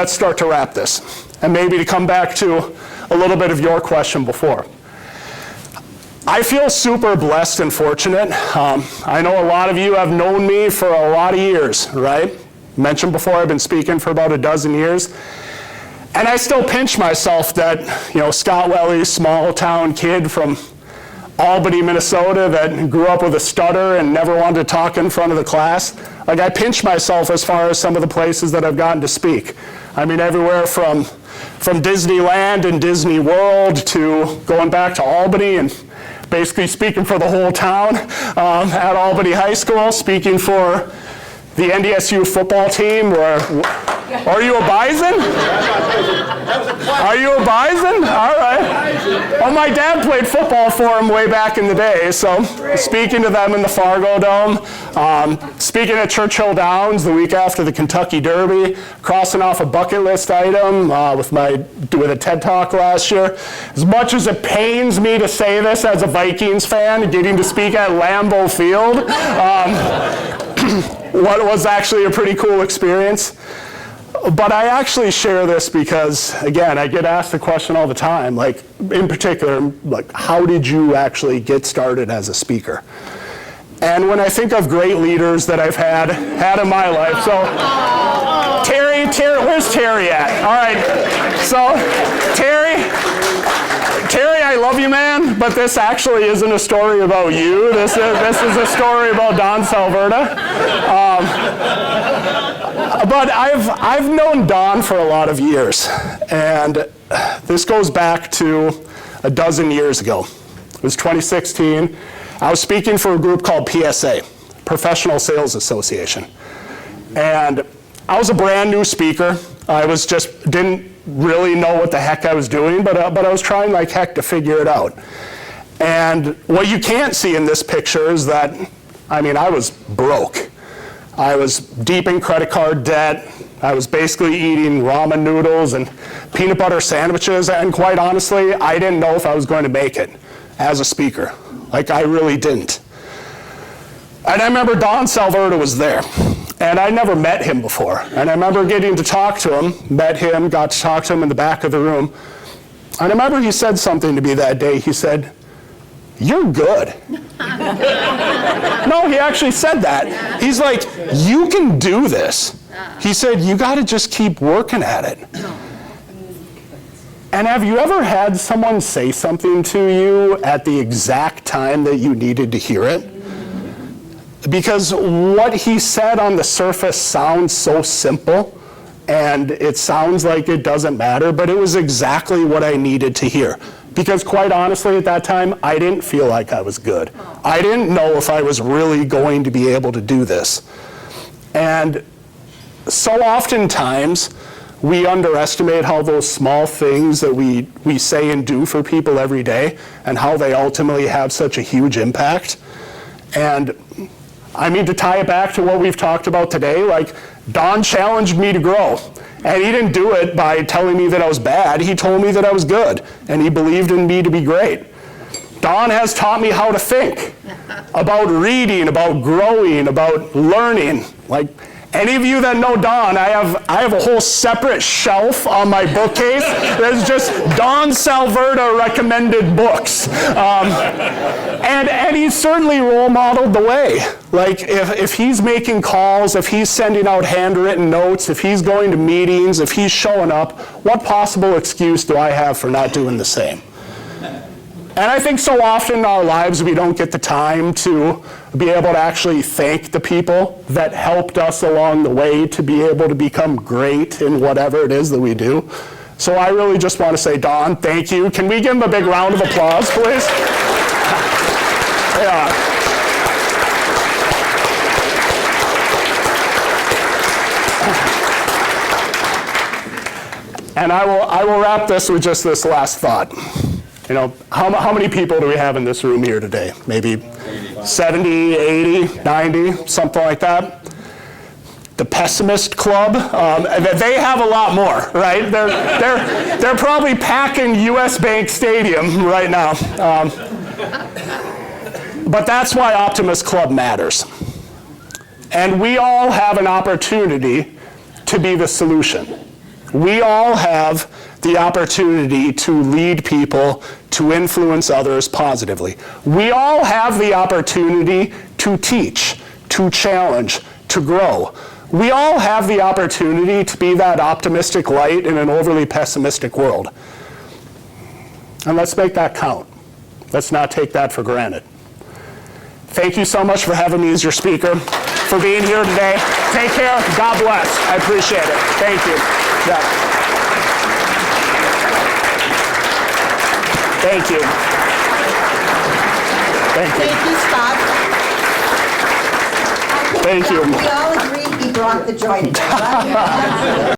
let's start to wrap this. And maybe to come back to a little bit of your question before. I feel super blessed and fortunate. I know a lot of you have known me for a lot of years, right? Mentioned before, I've been speaking for about a dozen years. And I still pinch myself that, Scott Welle, small town kid from Albany, Minnesota, that grew up with a stutter and never wanted to talk in front of the class. Like, I pinch myself as far as some of the places that I've gotten to speak. I mean, everywhere from Disneyland and Disney World to going back to Albany and basically speaking for the whole town at Albany High School, speaking for the NDSU football team. Are you a Bison? Are you a Bison? All right. Well, my dad played football for him way back in the day, so speaking to them in the Fargo Dome, speaking at Churchill Downs the week after the Kentucky Derby, crossing off a bucket list item with a TED Talk last year. As much as it pains me to say this as a Vikings fan, getting to speak at Lambeau Field, what was actually a pretty cool experience. But I actually share this because, again, I get asked the question all the time, like, in particular, like, how did you actually get started as a speaker? And when I think of great leaders that I've had in my life, so Terry, where's Terry at? All right, so Terry, I love you, man, but this actually isn't a story about you. This is a story about Don Salverda. But I've known Don for a lot of years, and this goes back to a dozen years ago. It was 2016. I was speaking for a group called PSA, Professional Sales Association, and I was a brand new speaker. I didn't really know what the heck I was doing, but I was trying like heck to figure it out. And what you can't see in this picture is that, I was broke. I was deep in credit card debt. I was basically eating ramen noodles and peanut butter sandwiches, and quite honestly, I didn't know if I was going to make it as a speaker. Like, I really didn't. And I remember Don Salverda was there, and I never met him before. And I remember getting to talk to him, got to talk to him in the back of the room. And I remember he said something to me that day. He said, "You're good." No, he actually said that. He's like, "You can do this." He said, "You got to just keep working at it." And have you ever had someone say something to you at the exact time that you needed to hear it? Because what he said on the surface sounds so simple, and it sounds like it doesn't matter, but it was exactly what I needed to hear. Because quite honestly, at that time, I didn't feel like I was good. I didn't know if I was really going to be able to do this. And so oftentimes, we underestimate how those small things that we say and do for people every day and how they ultimately have such a huge impact. And to tie it back to what we've talked about today, like, Don challenged me to grow. And he didn't do it by telling me that I was bad. He told me that I was good. And he believed in me to be great. Don has taught me how to think about reading, about growing, about learning. Like, any of you that know Don, I have a whole separate shelf on my bookcase that's just Don Salverda recommended books. And he's certainly role modeled the way. Like, if he's making calls, if he's sending out handwritten notes, if he's going to meetings, if he's showing up, what possible excuse do I have for not doing the same? And I think so often in our lives we don't get the time to be able to actually thank the people that helped us along the way to be able to become great in whatever it is that we do. So I really just want to say, Don, thank you. Can we give him a big round of applause, please? Yeah. And I will wrap this with just this last thought. How many people do we have in this room here today? Maybe 70, 80, 90, something like that. The pessimist club, they have a lot more, right? They're probably packing US Bank Stadium right now. But that's why Optimist Club matters. And we all have an opportunity to be the solution. We all have the opportunity to lead people, to influence others positively. We all have the opportunity to teach, to challenge, to grow. We all have the opportunity to be that optimistic light in an overly pessimistic world. And let's make that count. Let's not take that for granted. Thank you so much for having me as your speaker, for being here today. Take care. God bless. I appreciate it. Thank you. Yeah. Thank you. Thank you. Thank you, Scott. Thank you. We all agree he brought the joy today.